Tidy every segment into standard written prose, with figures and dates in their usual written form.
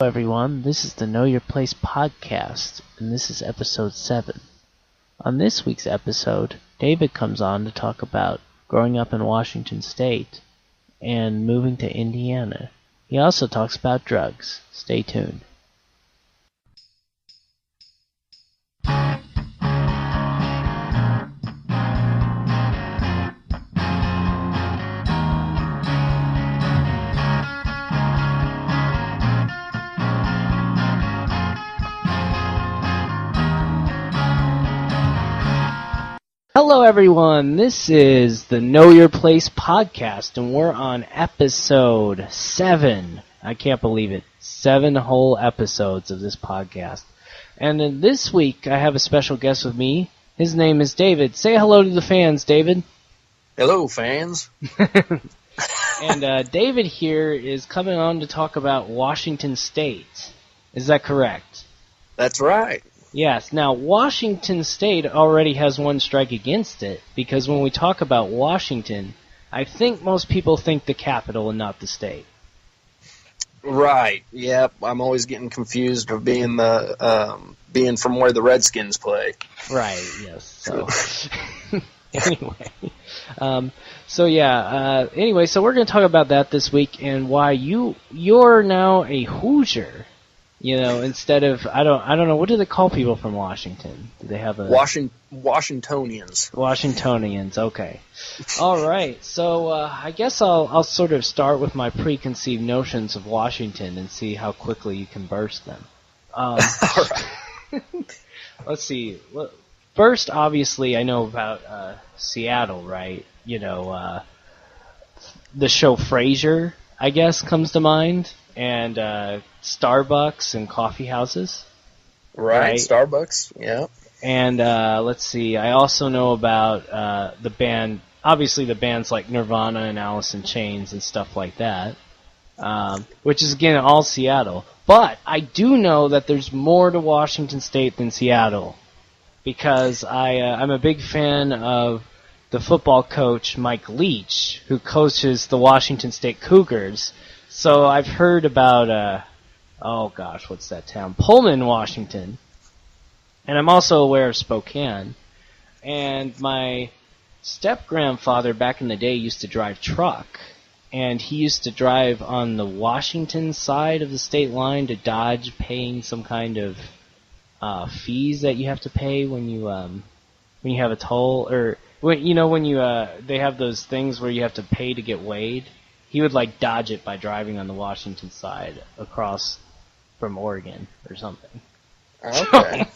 Hello everyone, this is the Know Your Place podcast, and this is episode 7. On this week's episode, David comes on to talk about growing up in Washington State and moving to Indiana. He also talks about drugs. Stay tuned. Hello everyone, this is the Know Your Place podcast, and we're on episode 7. I can't believe it. 7 whole episodes of this podcast. And in this week, I have a special guest with me. His name is David. Say hello to the fans, David. Hello, fans. And David here is coming on to talk about Washington State. Is that correct? That's right. Yes. Now, Washington State already has one strike against it, because when we talk about Washington, I think most people think the capital and not the state. Right. Yep. I'm always getting confused of being being from where the Redskins play. Right. Yes. So anyway, so we're going to talk about that this week and why you're now a Hoosier. You know, instead of I don't know, what do they call people from Washington? Do they have a Washingtonians? Washingtonians, okay. All right. So I guess I'll sort of start with my preconceived notions of Washington and see how quickly you can burst them. All right. Let's see. First, obviously, I know about Seattle, right? You know, the show Frasier, I guess, comes to mind, and Starbucks and coffee houses. Right, Starbucks, yeah. And let's see, I also know about the band, obviously the bands like Nirvana and Alice in Chains and stuff like that, which is, again, all Seattle. But I do know that there's more to Washington State than Seattle, because I'm a big fan of the football coach Mike Leach, who coaches the Washington State Cougars. So I've heard about, what's that town? Pullman, Washington. And I'm also aware of Spokane. And my step-grandfather back in the day used to drive truck. And he used to drive on the Washington side of the state line to dodge paying some kind of fees that you have to pay when you have a toll, or they have those things where you have to pay to get weighed. He would dodge it by driving on the Washington side across from Oregon or something. Okay.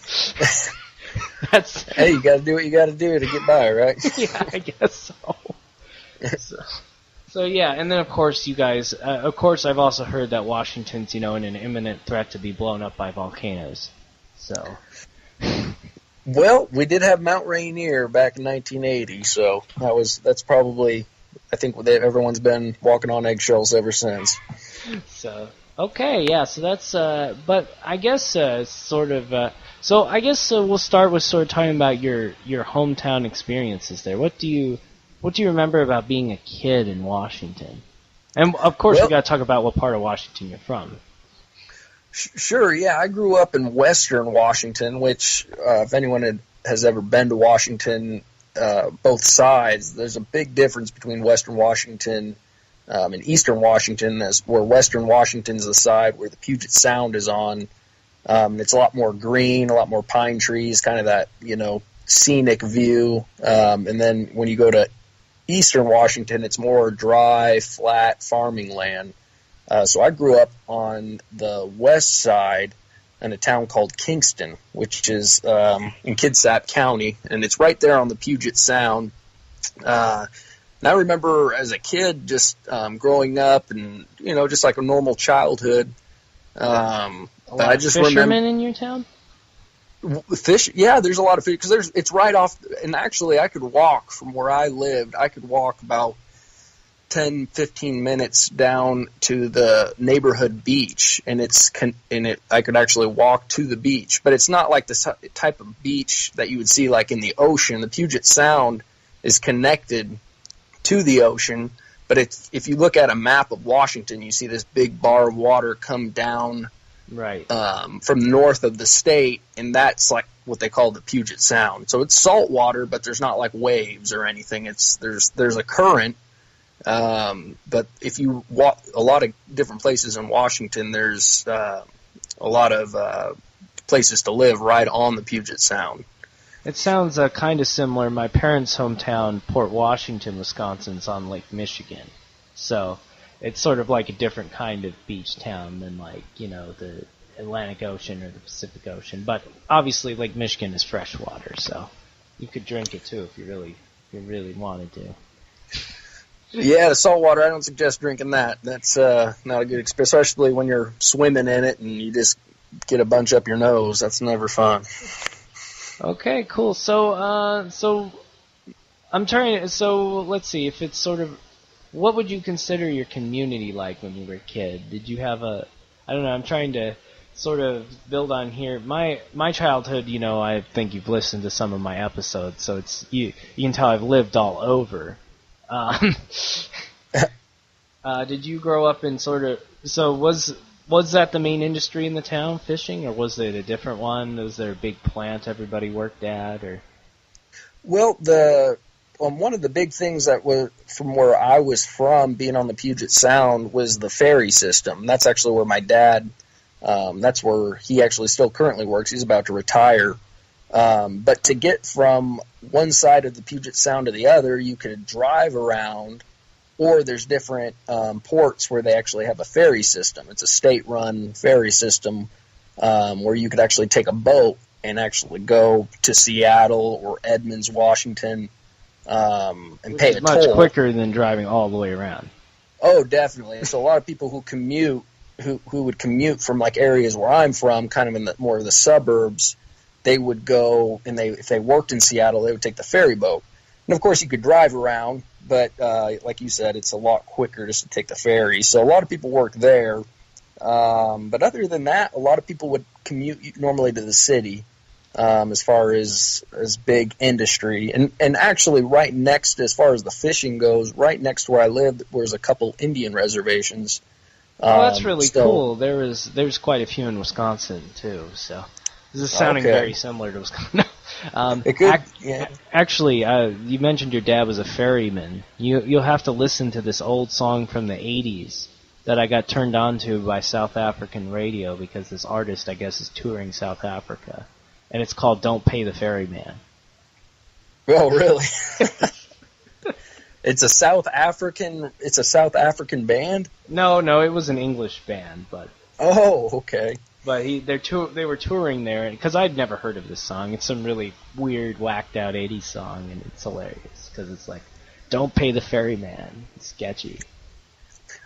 Hey, you got to do what you got to do to get by, right? Yeah, I guess so. So yeah, and then of course you guys. Of course, I've also heard that Washington's in an imminent threat to be blown up by volcanoes. So. Well, we did have Mount Rainier back in 1980, so that's probably. I think everyone's been walking on eggshells ever since. So okay, yeah. So that's. But I guess sort of. So I guess we'll start with sort of talking about your hometown experiences there. What do you remember about being a kid in Washington? And of course, we got to talk about what part of Washington you're from. Sure. Yeah, I grew up in Western Washington, which if anyone has ever been to Washington. Both sides, there's a big difference between Western Washington and Eastern Washington, where Western Washington's the side where the Puget Sound is on. It's a lot more green, a lot more pine trees, kind of that, scenic view. And then when you go to Eastern Washington, it's more dry, flat farming land. So I grew up on the west side in a town called Kingston, which is in Kitsap County, and it's right there on the Puget Sound. And I remember as a kid just growing up and, just like a normal childhood. A lot of fishermen in your town? Fish, yeah, there's a lot of fish, because it's right off, and actually I could walk from where I lived, about 10, 15 minutes down to the neighborhood beach, and I could actually walk to the beach, but it's not like the type of beach that you would see like in the ocean. The Puget Sound is connected to the ocean, but if you look at a map of Washington, you see this big bar of water come down Right. from north of the state, and that's like what they call the Puget Sound. So it's salt water, but there's not like waves or anything. There's a current. But if you walk a lot of different places in Washington, there's a lot of places to live right on the Puget Sound. It sounds kind of similar. My parents' hometown, Port Washington, Wisconsin's on Lake Michigan. So it's sort of like a different kind of beach town than like, the Atlantic Ocean or the Pacific Ocean. But obviously Lake Michigan is fresh water, so you could drink it too if you really wanted to. Yeah, the salt water, I don't suggest drinking that. That's not a good experience, especially when you're swimming in it and you just get a bunch up your nose. That's never fun. Okay, cool. So I'm trying. So let's see. If it's sort of, what would you consider your community like when you were a kid? Did you have I don't know. I'm trying to sort of build on here. My childhood. I think you've listened to some of my episodes, so it's you can tell I've lived all over. Did you grow up in sort of? So was that the main industry in the town, fishing, or was it a different one? Was there a big plant everybody worked at, or? Well, one of the big things that was from where I was from, being on the Puget Sound, was the ferry system. That's actually where my dad. That's where he actually still currently works. He's about to retire. But to get from one side of the Puget Sound to the other, you could drive around, or there's different ports where they actually have a ferry system. It's a state-run ferry system where you could actually take a boat and actually go to Seattle or Edmonds, Washington, and pay a toll. Much quicker than driving all the way around. Oh, definitely. So a lot of people who commute, who would commute from like areas where I'm from, kind of in the more of the suburbs, they would go, and if they worked in Seattle, they would take the ferry boat. And of course, you could drive around, but like you said, it's a lot quicker just to take the ferry. So a lot of people work there. But other than that, a lot of people would commute normally to the city as far as big industry. And actually, right next, as far as the fishing goes, right next to where I lived, was a couple Indian reservations. Oh, that's really cool. There's quite a few in Wisconsin, too, so... This is sounding very similar to Wisconsin. Actually, you mentioned your dad was a ferryman. You'll have to listen to this old song from the 80s that I got turned on to by South African radio because this artist, I guess, is touring South Africa. And it's called Don't Pay the Ferryman. Oh, really? It's a South African band? No, it was an English band, but... Oh, okay. But they were touring there, because I'd never heard of this song. It's some really weird, whacked-out 80s song, and it's hilarious, because it's like, don't pay the ferryman. It's sketchy.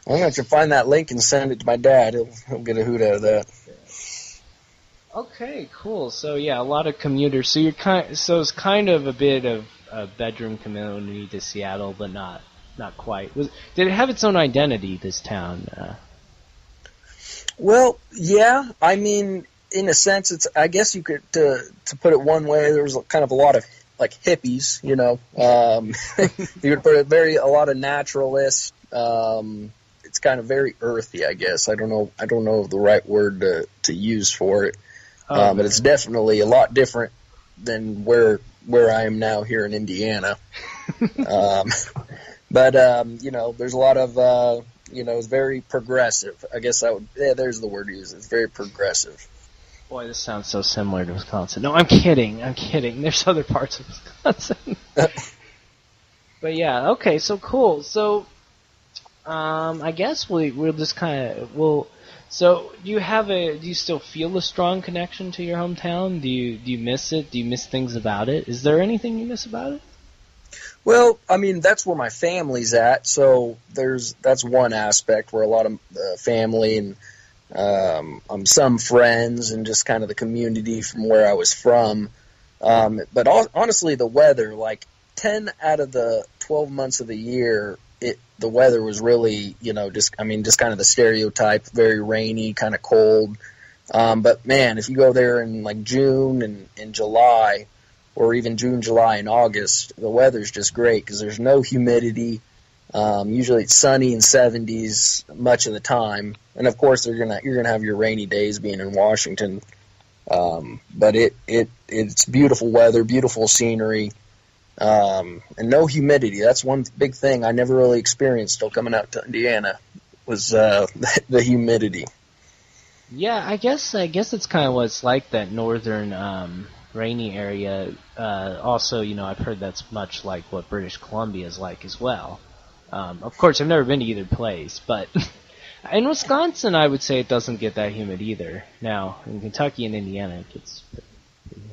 I'm going to have to find that link and send it to my dad. He'll get a hoot out of that. Okay, cool. So, yeah, a lot of commuters. So it's kind of a bit of a bedroom community to Seattle, but not quite. Did it have its own identity, this town? Well, yeah. I mean, in a sense, it's. I guess you could to put it one way. There was kind of a lot of like hippies, You could put it a lot of naturalists. It's kind of very earthy, I guess. I don't know the right word to use for it, but it's definitely a lot different than where I am now here in Indiana. But there's a lot of. It's very progressive. I guess there's the word to use. It's very progressive. Boy, this sounds so similar to Wisconsin. No, I'm kidding. There's other parts of Wisconsin. But yeah, okay, so cool. So, I guess we'll just kind of, so do you still feel a strong connection to your hometown? Do you miss it? Do you miss things about it? Is there anything you miss about it? Well, I mean, that's where my family's at, so that's one aspect where a lot of family and some friends and just kind of the community from where I was from. But honestly, the weather, like 10 out of the 12 months of the year, the weather was really, just kind of the stereotype, very rainy, kind of cold. But man, if you go there in like June and July, or even June, July, and August, the weather's just great because there's no humidity. Usually it's sunny and 70s much of the time, and of course you're gonna have your rainy days being in Washington. But it's beautiful weather, beautiful scenery, and no humidity. That's one big thing I never really experienced till coming out to Indiana was the humidity. Yeah, I guess it's kind of what it's like, that northern rainy area. Also, I've heard that's much like what British Columbia is like as well. Of course, I've never been to either place, but in Wisconsin, I would say it doesn't get that humid either. Now, in Kentucky and Indiana, it gets pretty humid.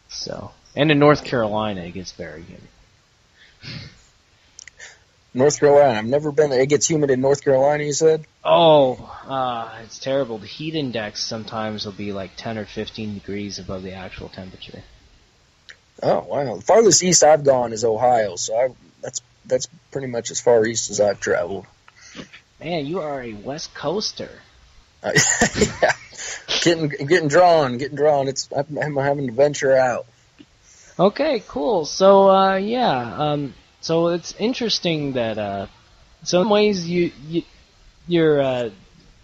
So, and in North Carolina, it gets very humid. North Carolina, I've never been there. It gets humid in North Carolina, you said? Oh, it's terrible. The heat index sometimes will be like 10 or 15 degrees above the actual temperature. Oh, wow. The farthest east I've gone is Ohio, so that's pretty much as far east as I've traveled. Man, you are a West Coaster. Yeah, getting drawn. I'm having to venture out. Okay, cool. So, so it's interesting that, so in ways you're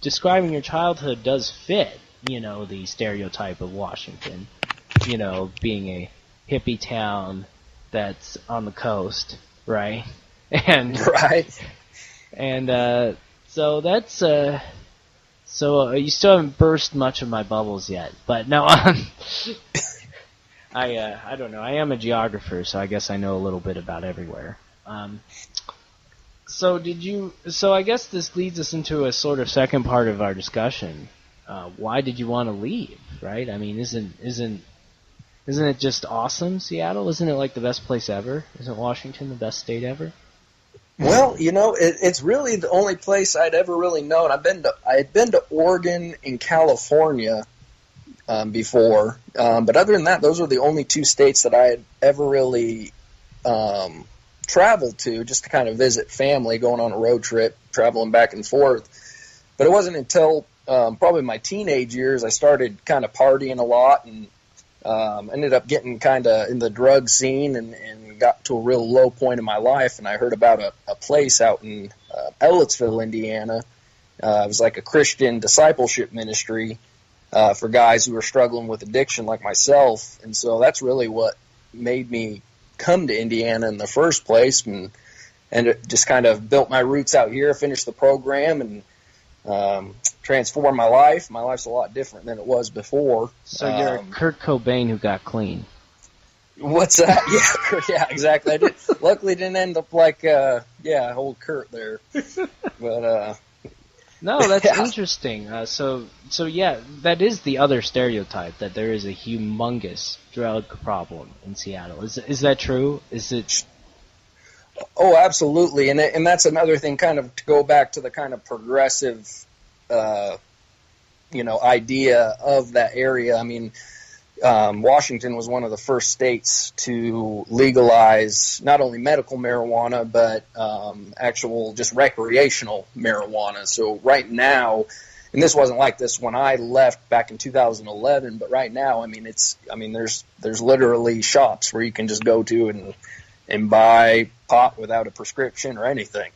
describing your childhood does fit, the stereotype of Washington, being a hippie town that's on the coast, right? And right. And so that's so you still haven't burst much of my bubbles yet, but no, I don't know. I am a geographer, so I guess I know a little bit about everywhere. So I guess this leads us into a sort of second part of our discussion. Why did you want to leave? Right? I mean, isn't it just awesome, Seattle? Isn't it like the best place ever? Isn't Washington the best state ever? Well, it's really the only place I'd ever really known. I had been to Oregon and California before, but other than that, those were the only two states that I had ever really traveled to, just to kind of visit family, going on a road trip, traveling back and forth. But it wasn't until probably my teenage years I started kind of partying a lot and ended up getting kind of in the drug scene and got to a real low point in my life. And I heard about a place out in Ellettsville, Indiana. It was like a Christian discipleship ministry for guys who were struggling with addiction like myself. And so that's really what made me come to Indiana in the first place, and it just kind of built my roots out here, finished the program, and transformed my life. My life's a lot different than it was before. So you're a Kurt Cobain who got clean. What's that? Yeah, exactly. I did. Luckily, didn't end up like old Kurt there. But no, that's interesting. So yeah, that is the other stereotype, that there is a humongous drug problem in Seattle. Is that true? Is it? Oh, absolutely. And that's another thing, kind of to go back to the kind of progressive, idea of that area. I mean, Washington was one of the first states to legalize not only medical marijuana, but actual just recreational marijuana. So right now, and this wasn't like this when I left back in 2011, but right now, there's literally shops where you can just go to and buy pot without a prescription or anything.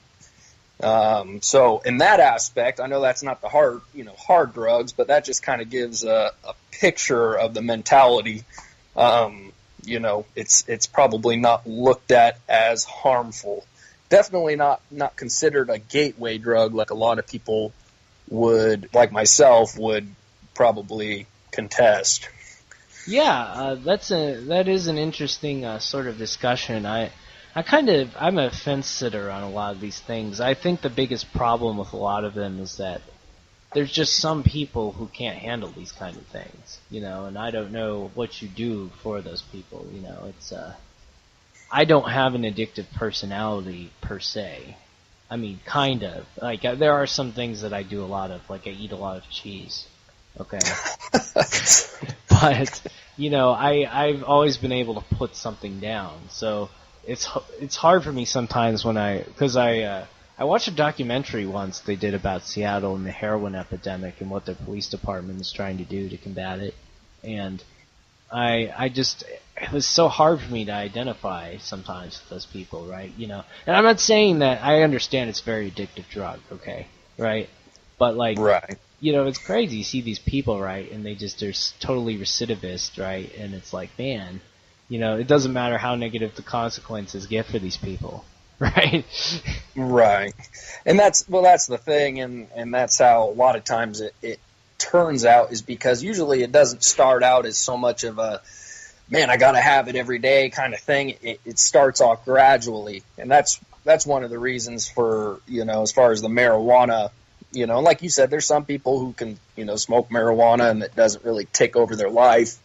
So in that aspect, I know that's not the hard drugs, but that just kind of gives a picture of the mentality. It's probably not looked at as harmful. Definitely not considered a gateway drug like a lot of people would, like myself, would probably contest. Yeah, that is an interesting sort of discussion. I'm a fence sitter on a lot of these things. I think the biggest problem with a lot of them is that there's just some people who can't handle these kind of things, and I don't know what you do for those people, it's, I don't have an addictive personality per se. I mean, kind of. Like, there are some things that I do a lot of, like I eat a lot of cheese, okay? But, I've always been able to put something down, so it's hard for me sometimes because I watched a documentary once they did about Seattle and the heroin epidemic and what their police department is trying to do to combat it. And I just, it was so hard for me to identify sometimes with those people, right? You know, and I'm not saying that I understand it's a very addictive drug, okay, right? But like, Right. you know, it's crazy. You see these people, right, and they're totally recidivist, right? And it's like, man, you know, it doesn't matter how negative the consequences get for these people, right? Right. And that's the thing, and that's how a lot of times it turns out, is because usually it doesn't start out as so much of a, man, I gotta have it every day kind of thing. It starts off gradually, and that's one of the reasons for, you know, as far as the marijuana, you know, like you said, there's some people who can, you know, smoke marijuana and it doesn't really take over their life.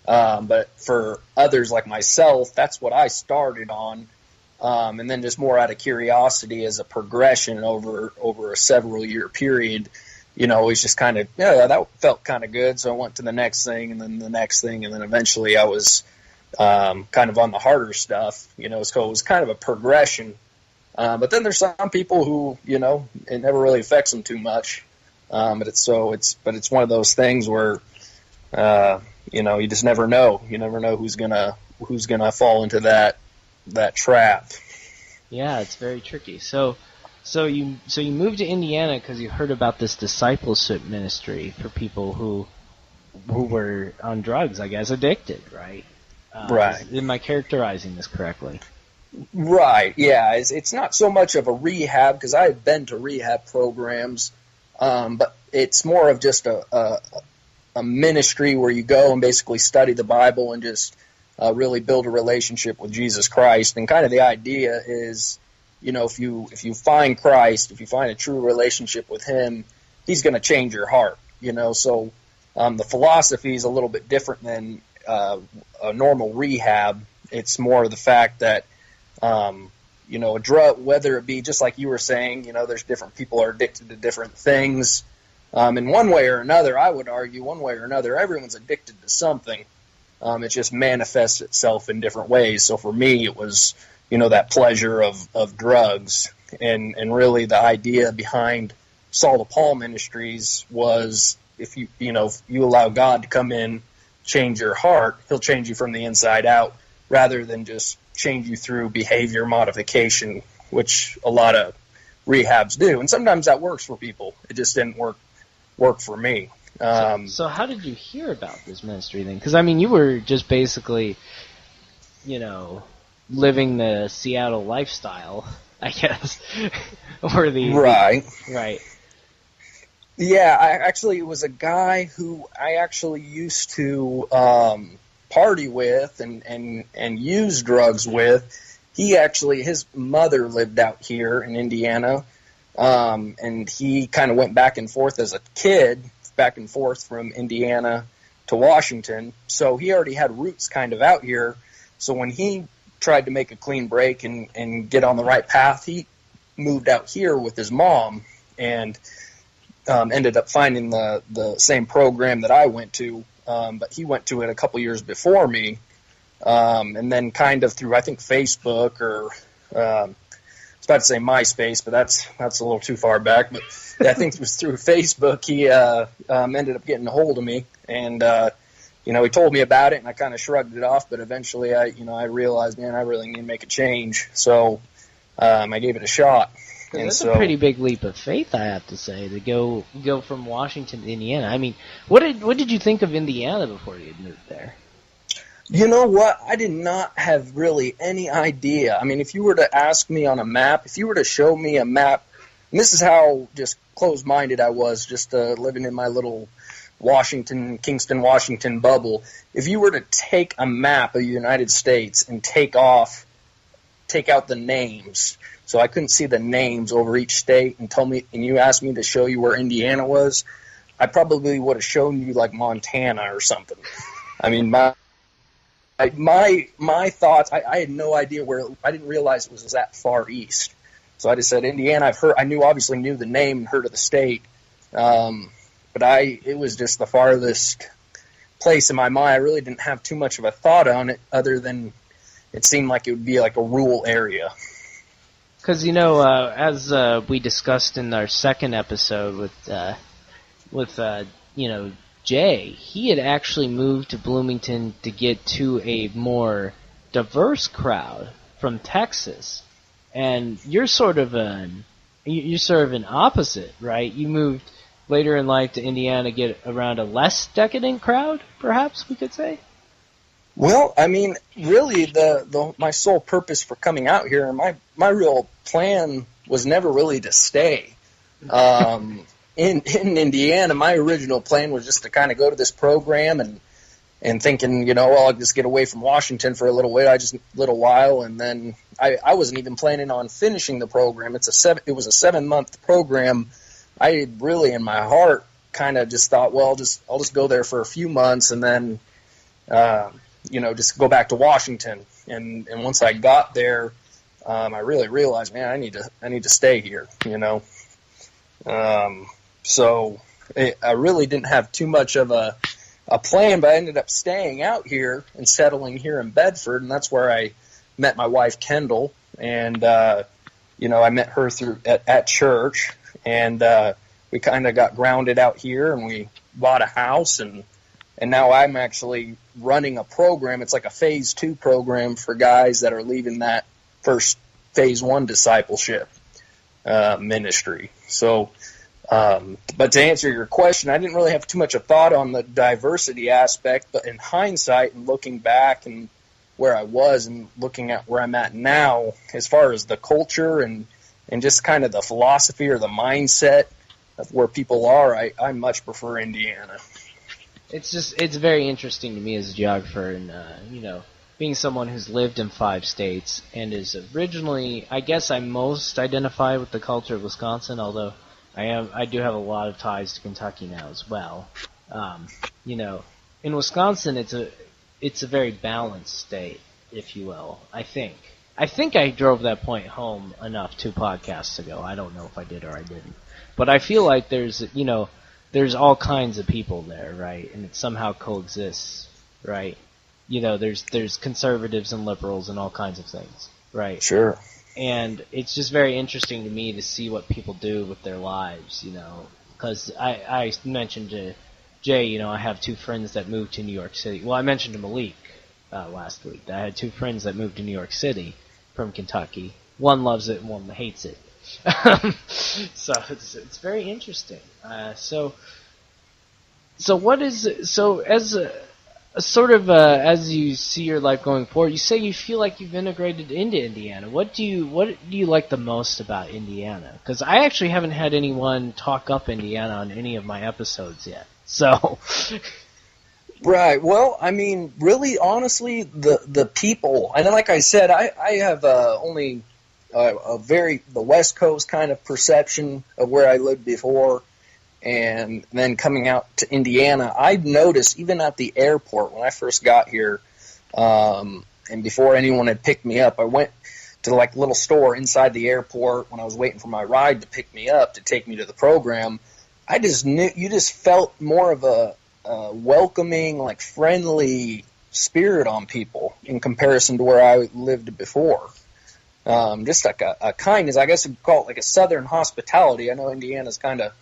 But for others like myself, that's what I started on. And then just more out of curiosity as a progression over a several year period, you know, it was just kind of, yeah, that felt kind of good. So I went to the next thing and then the next thing. And then eventually I was kind of on the harder stuff, you know, so it was kind of a progression. But then there's some people who, you know, it never really affects them too much. But it's one of those things where, you know, you just never know. You never know who's gonna fall into that trap. Yeah, it's very tricky. So you moved to Indiana because you heard about this discipleship ministry for people who were on drugs, I guess, addicted, right? Right. Am I characterizing this correctly? Right. Yeah. It's not so much of a rehab, because I have been to rehab programs, but it's more of just a ministry where you go and basically study the Bible and just really build a relationship with Jesus Christ. And kind of the idea is, you know, if you find Christ, if you find a true relationship with Him, He's going to change your heart. You know, so the philosophy is a little bit different than a normal rehab. It's more the fact that you know, a drug, whether it be just like you were saying, you know, there's different people are addicted to different things. In one way or another, I would argue, one way or another, everyone's addicted to something. It just manifests itself in different ways. So for me, it was, you know, that pleasure of drugs. And really the idea behind Saul to Paul Ministries was, if you allow God to come in, change your heart, He'll change you from the inside out, rather than just change you through behavior modification, which a lot of rehabs do. And sometimes that works for people. It just didn't work for me. So how did you hear about this ministry then? Because, I mean, you were just basically, you know, living the Seattle lifestyle, I guess. Or Right. Right. Yeah, it was a guy who I actually used to party with and use drugs with. His mother lived out here in Indiana, and he kind of went back and forth as a kid, back and forth from Indiana to Washington. So he already had roots kind of out here. So when he tried to make a clean break and get on the right path, he moved out here with his mom and ended up finding the same program that I went to. But he went to it a couple years before me, and then kind of through, I think, Facebook or I was about to say MySpace, but that's a little too far back. But I think it was through Facebook he ended up getting a hold of me, and you know, he told me about it, and I kind of shrugged it off. But eventually, I realized, man, I really need to make a change. So I gave it a shot. And that's a pretty big leap of faith, I have to say, to go from Washington to Indiana. I mean, what did you think of Indiana before you moved there? You know what? I did not have really any idea. I mean, if you were to ask me on a map, if you were to show me a map, and this is how just closed-minded I was, just living in my little Kingston, Washington bubble. If you were to take a map of the United States and take out the names, so I couldn't see the names over each state, and you asked me to show you where Indiana was, I probably would have shown you like Montana or something. I mean, my thoughts, I had no idea I didn't realize it was that far east. So I just said Indiana. Obviously knew the name and heard of the state, but it was just the farthest place in my mind. I really didn't have too much of a thought on it, other than it seemed like it would be like a rural area. Because, you know, as we discussed in our second episode with you know, Jay, he had actually moved to Bloomington to get to a more diverse crowd from Texas. And you're sort of an opposite, right? You moved later in life to Indiana to get around a less decadent crowd, perhaps we could say. Well, I mean, really, my sole purpose for coming out here, my real plan was never really to stay. In Indiana, my original plan was just to kind of go to this program and thinking, I'll just get away from Washington for a little while, and then I wasn't even planning on finishing the program. It was a 7-month program. I really, in my heart, kind of just thought, well, I'll just go there for a few months and then, just go back to Washington. And once I got there, I really realized, man, I need to stay here, So I really didn't have too much of a plan, but I ended up staying out here and settling here in Bedford, and that's where I met my wife, Kendall, and, I met her at church, and we kind of got grounded out here, and we bought a house, and now I'm actually running a program. It's like a phase 2 program for guys that are leaving that first phase 1 discipleship ministry. So, but to answer your question, I didn't really have too much of thought on the diversity aspect, but in hindsight and looking back and where I was and looking at where I'm at now, as far as the culture and just kind of the philosophy or the mindset of where people are, I much prefer Indiana. It's very interesting to me as a geographer and, being someone who's lived in 5 states and is originally, I guess I most identify with the culture of Wisconsin, although I do have a lot of ties to Kentucky now as well. In Wisconsin, it's a very balanced state, if you will, I think. I think I drove that point home enough 2 podcasts ago. I don't know if I did or I didn't. But I feel like there's all kinds of people there, right? And it somehow coexists, right? There's conservatives and liberals and all kinds of things, right? Sure. And it's just very interesting to me to see what people do with their lives, because I mentioned to Jay, I have 2 friends that moved to New York City. Well, I mentioned to Malik last week that I had 2 friends that moved to New York City from Kentucky. One loves it and one hates it. So it's very interesting. So as you see your life going forward, you say you feel like you've integrated into Indiana. What do you like the most about Indiana? Because I actually haven't had anyone talk up Indiana on any of my episodes yet. So, right. Well, I mean, really, honestly, the people, and like I said, I have only the West Coast kind of perception of where I lived before. And then coming out to Indiana, I noticed even at the airport when I first got here, and before anyone had picked me up, I went to like a little store inside the airport when I was waiting for my ride to pick me up to take me to the program. I just knew you just felt more of a welcoming, like friendly spirit on people in comparison to where I lived before. Just like a kindness, I guess you'd call it like a Southern hospitality. I know Indiana's kind of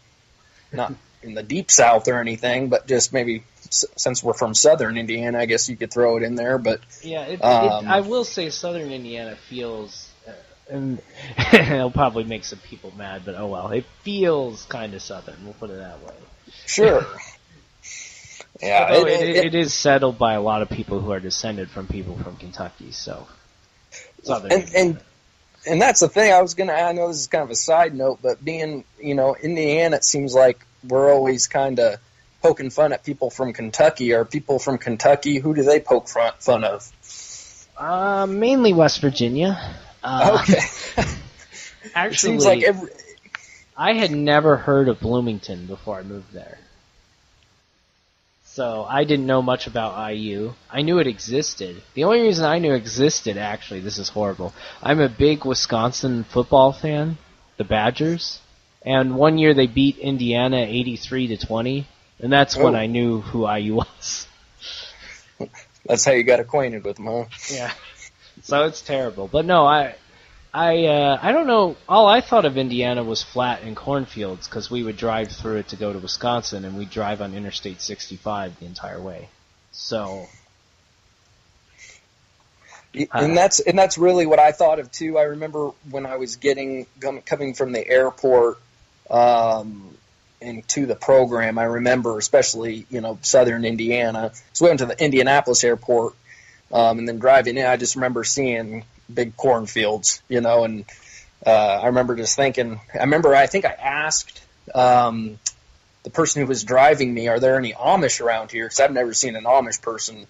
not in the deep South or anything, but just maybe since we're from Southern Indiana, I guess you could throw it in there. But yeah, I will say Southern Indiana feels, and it'll probably make some people mad, but oh well, it feels kind of Southern. We'll put it that way. Sure. Yeah, it is settled by a lot of people who are descended from people from Kentucky. So Southern and that's the thing I know this is kind of a side note, but being, Indiana, it seems like we're always kind of poking fun at people from Kentucky. Are people from Kentucky, who do they poke fun of? Mainly West Virginia. Okay. Actually, seems like I had never heard of Bloomington before I moved there. So I didn't know much about IU. I knew it existed. The only reason I knew it existed, actually, this is horrible. I'm a big Wisconsin football fan, the Badgers, and one year they beat Indiana 83-20, and that's when I knew who IU was. That's how you got acquainted with them, huh? Yeah. So it's terrible, but no, I don't know. All I thought of Indiana was flat and cornfields because we would drive through it to go to Wisconsin, and we'd drive on Interstate 65 the entire way. So, and that's really what I thought of too. I remember when I was coming from the airport into the program. I remember especially southern Indiana. So we went to the Indianapolis airport, and then driving in, I just remember seeing big cornfields, and I remember just thinking. I think I asked the person who was driving me, "Are there any Amish around here?" Because I've never seen an Amish person.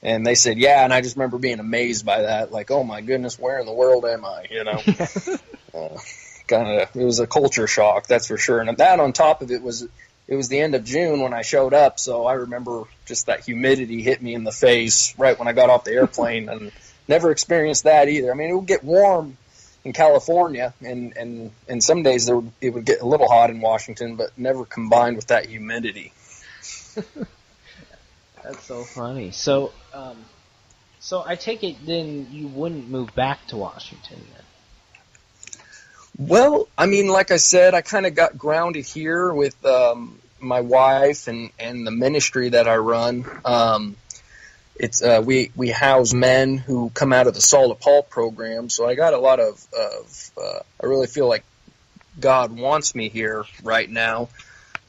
And they said, yeah, and I just remember being amazed by that. Like, oh, my goodness, where in the world am I, it was a culture shock, that's for sure. And that on top of it was the end of June when I showed up, so I remember just that humidity hit me in the face right when I got off the airplane, and never experienced that either. I mean, it would get warm in California, and some days it would get a little hot in Washington, but never combined with that humidity. That's so funny. So I take it then you wouldn't move back to Washington then? Well, I mean, like I said, I kind of got grounded here with my wife and the ministry that I run. It's we house men who come out of the Saul to Paul program, so I got a lot of I really feel like God wants me here right now.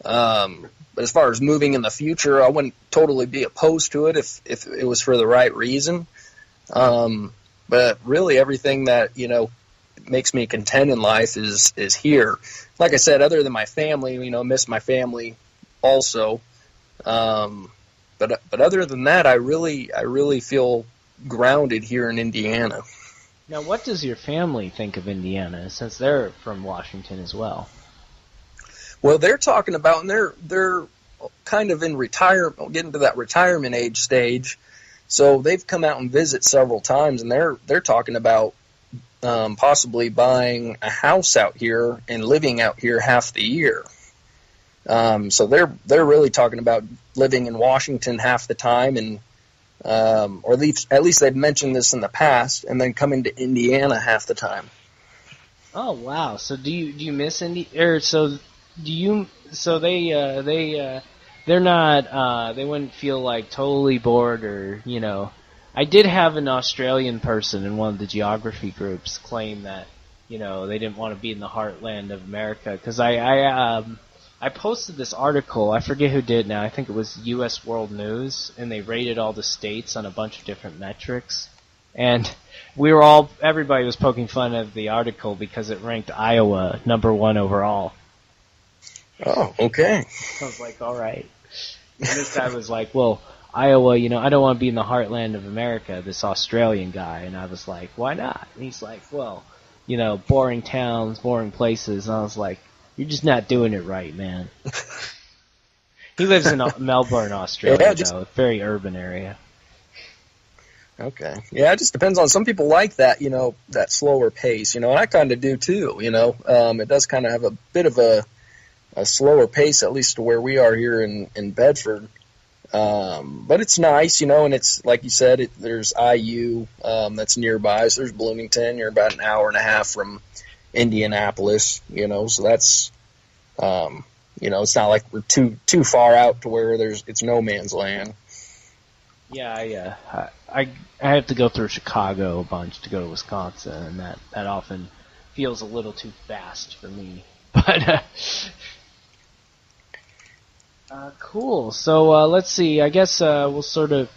But as far as moving in the future, I wouldn't totally be opposed to it if it was for the right reason. But really everything that, makes me content in life is here. Like I said, other than my family, miss my family also. But other than that, I really feel grounded here in Indiana. Now, what does your family think of Indiana, since they're from Washington as well? Well, they're talking about, and they're kind of in retirement, getting to that retirement age stage. So they've come out and visit several times, and they're talking about possibly buying a house out here and living out here half the year. So they're really talking about living in Washington half the time, and or at least they've mentioned this in the past, and then coming to Indiana half the time. Oh wow! So do you miss Indiana? They're not, they wouldn't feel like totally bored or, I did have an Australian person in one of the geography groups claim that, they didn't want to be in the heartland of America, because I posted this article, I forget who did now, I think it was U.S. World News, and they rated all the states on a bunch of different metrics, and everybody was poking fun of the article because it ranked Iowa #1 overall. Oh, okay. I was like, all right. And this guy was like, well, Iowa, I don't want to be in the heartland of America, this Australian guy. And I was like, why not? And he's like, well, boring towns, boring places. And I was like, you're just not doing it right, man. He lives in Melbourne, Australia, though, a very urban area. Okay. Yeah, it just depends on, some people like that, that slower pace, and I kind of do too, it does kind of have a bit of a slower pace, at least to where we are here in Bedford. But it's nice, and it's, like you said, there's IU that's nearby, so there's Bloomington. You're about an hour and a half from Indianapolis, so that's, it's not like we're too far out to where it's no man's land. Yeah, I have to go through Chicago a bunch to go to Wisconsin, and that often feels a little too fast for me. But cool. So let's see. I guess we'll sort of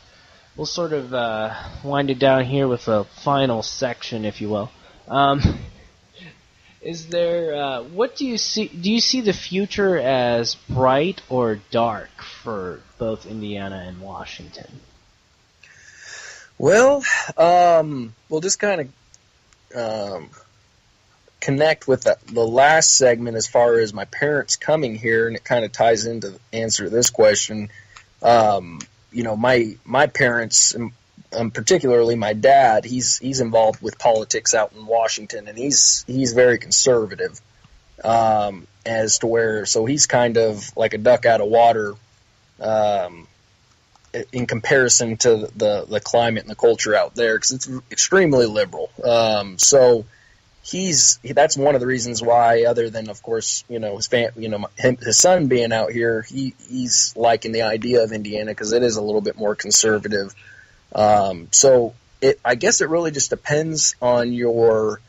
wind it down here with a final section, if you will. Is there? What do you see? Do you see the future as bright or dark for both Indiana and Washington? Well, we'll just kind of connect with the last segment as far as my parents coming here, and it kind of ties into the answer to this question. My parents, particularly my dad, he's involved with politics out in Washington, and he's very conservative, as to where, so he's kind of like a duck out of water, in comparison to the climate and the culture out there, because it's extremely liberal. So that's one of the reasons why, other than of course his son being out here, he's liking the idea of Indiana because it is a little bit more conservative. So I guess it really just depends on your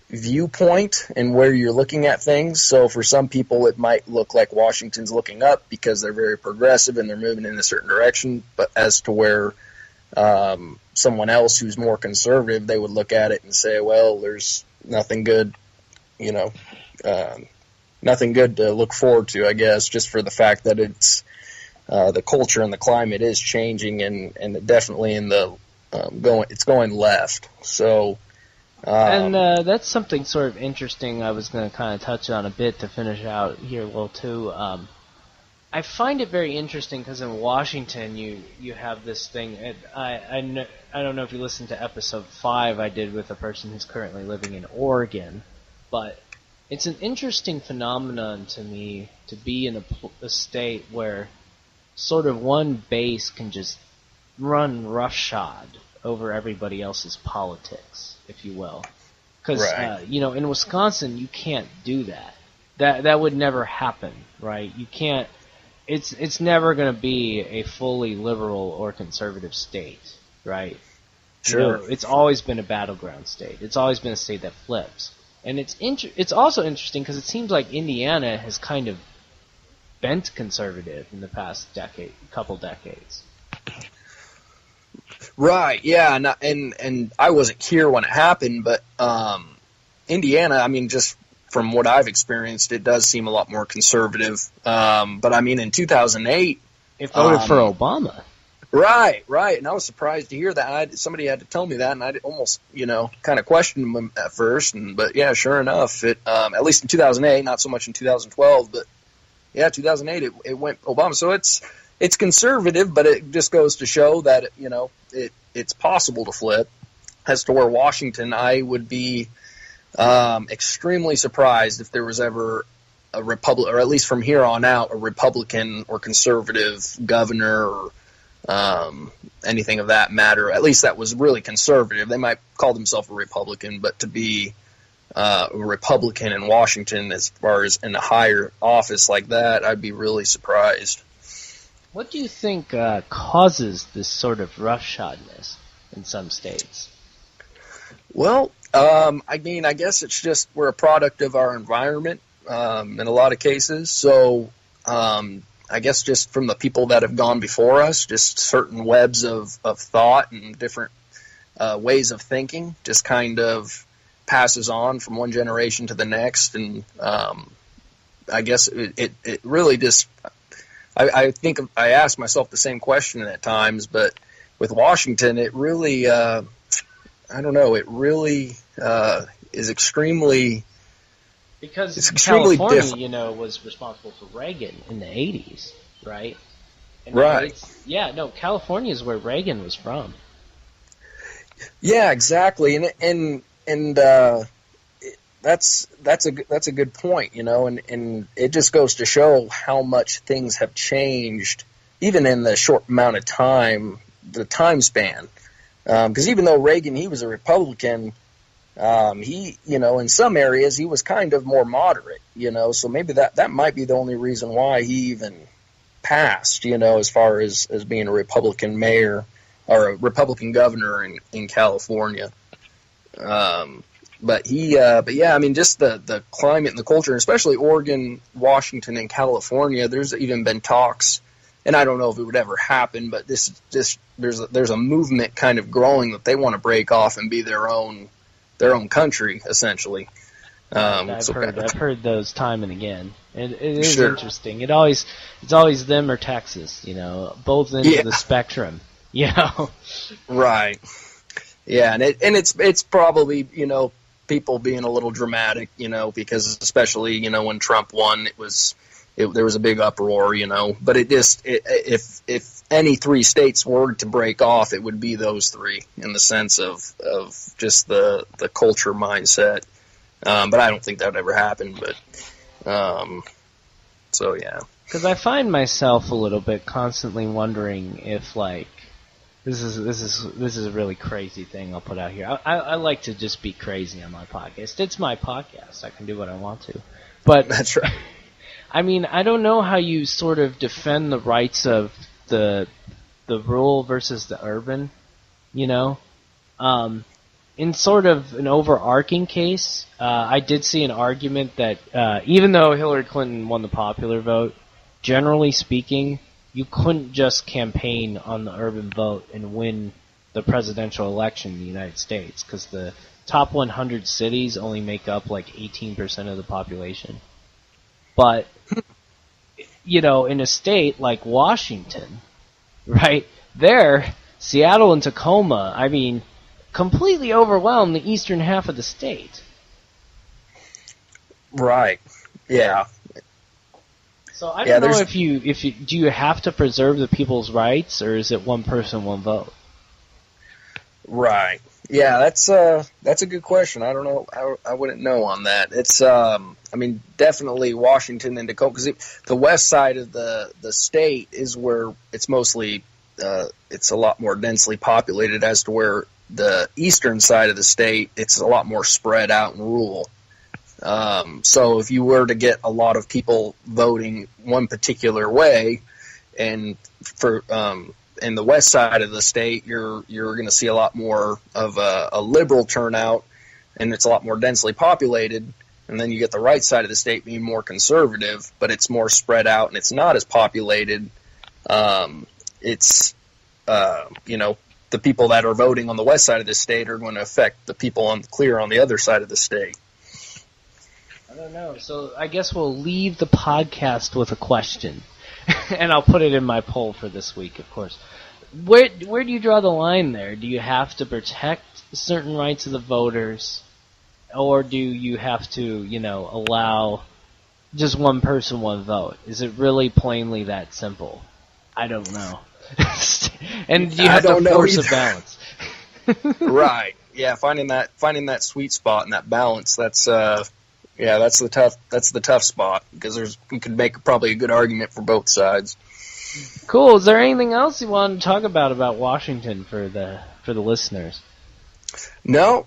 viewpoint and where you're looking at things. So for some people, it might look like Washington's looking up because they're very progressive and they're moving in a certain direction. But as to where someone else who's more conservative, they would look at it and say, well, there's nothing good, nothing good to look forward to, I guess, just for the fact that it's the culture and the climate is changing and definitely it's going left. So. And that's something sort of interesting I was going to kind of touch on a bit to finish out here a little too. I find it very interesting because in Washington you have this thing. I don't know if you listened to episode 5 I did with a person who's currently living in Oregon, but it's an interesting phenomenon to me to be in a state where sort of one base can just run roughshod over everybody else's politics, if you will. Because, right. In Wisconsin, you can't do that. That would never happen, right? You can't. It's never going to be a fully liberal or conservative state, right? Sure. It's always been a battleground state. It's always been a state that flips. And it's also interesting because it seems like Indiana has kind of bent conservative in the past couple decades. Right, yeah, and I wasn't here when it happened, but Indiana, I mean, just from what I've experienced, it does seem a lot more conservative. But I mean, in 2008, it voted for Obama. Right, and I was surprised to hear that. Somebody had to tell me that, and I almost, kind of questioned them at first. But yeah, sure enough, it at least in 2008, not so much in 2012, but yeah, 2008, it went Obama. So it's conservative, but it just goes to show that, it's possible to flip. As to where Washington, I would be extremely surprised if there was ever a Republican, or at least from here on out, a Republican or conservative governor or anything of that matter. At least that was really conservative. They might call themselves a Republican, but to be a Republican in Washington, as far as in a higher office like that, I'd be really surprised. What do you think causes this sort of roughshodness in some states? Well, I mean, I guess it's just we're a product of our environment in a lot of cases. So I guess just from the people that have gone before us, just certain webs of thought and different ways of thinking just kind of passes on from one generation to the next. And I guess it really just... I think I ask myself the same question at times, but with Washington, it really, I don't know, it really is extremely... Because it's extremely California, different. Was responsible for Reagan in the 80s, right? And right. California is where Reagan was from. Yeah, exactly, and that's a good point, and it just goes to show how much things have changed, even in the short amount of time, the time span. Because even though Reagan, he was a Republican, he, in some areas he was kind of more moderate, so maybe that might be the only reason why he even passed, as far as being a Republican mayor or a Republican governor in California. But yeah, I mean, just the climate and the culture, especially Oregon, Washington, and California. There's even been talks, and I don't know if it would ever happen, but there's a movement kind of growing that they want to break off and be their own country, essentially. I've heard those time and again. It is sure. Interesting. It's always them or Texas, both ends of the spectrum, Right. Yeah, and it's probably people being a little dramatic, because especially when Trump won, there was a big uproar, But if any three states were to break off, it would be those three in the sense of just the culture mindset. But I don't think that would ever happen. But so yeah. Because I find myself a little bit constantly wondering if This is a really crazy thing I'll put out here. I like to just be crazy on my podcast. It's my podcast. I can do what I want to. But That's right. I mean, I don't know how you sort of defend the rights of the rural versus the urban, you know? In sort of an overarching case, I did see an argument that even though Hillary Clinton won the popular vote, generally speaking, you couldn't just campaign on the urban vote and win the presidential election in the United States, because the top 100 cities only make up like 18% of the population. But, you know, in a state like Washington, right, there, Seattle and Tacoma, I mean, completely overwhelm the eastern half of the state. Right. Yeah. So I don't know if you do you have to preserve the people's rights, or is it one person, one vote? Right. Yeah, that's a good question. I don't know. I wouldn't know on that. It's I mean, definitely Washington and Tacoma, because the west side of the state is where it's mostly it's a lot more densely populated, as to where the eastern side of the state, it's a lot more spread out and rural. So if you were to get a lot of people voting one particular way, and for in the west side of the state, you're going to see a lot more of a liberal turnout, and it's a lot more densely populated. And then you get the right side of the state being more conservative, but it's more spread out and it's not as populated. It's you know, the people that are voting on the west side of the state are going to affect the people on the other side of the state. I don't know. So I guess we'll leave the podcast with a question, and I'll put it in my poll for this week, of course. Where do you draw the line there? Do you have to protect certain rights of the voters, or do you have to, you know, allow just one person, one vote? Is it really plainly that simple? I don't know. And do you have to force a balance? Right. Yeah, finding that sweet spot and that balance, that's the tough spot, because we could make probably a good argument for both sides. Cool. Is there anything else you want to talk about Washington for the listeners? No.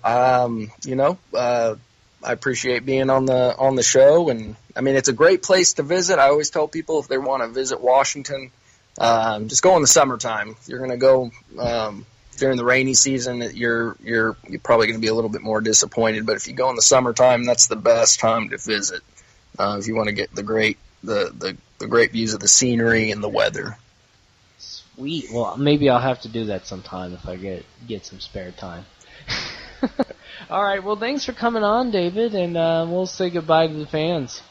You know, I appreciate being on the show, and I mean, it's a great place to visit. I always tell people, if they want to visit Washington, just go in the summertime. If you're going to go during the rainy season, you're probably going to be a little bit more disappointed. But if you go in the summertime, that's the best time to visit. If you want to get the great views of the scenery and the weather. Sweet. Well, maybe I'll have to do that sometime if I get some spare time. All right. Well, thanks for coming on, David, and we'll say goodbye to the fans.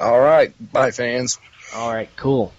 All right. Bye, fans. All right. Cool.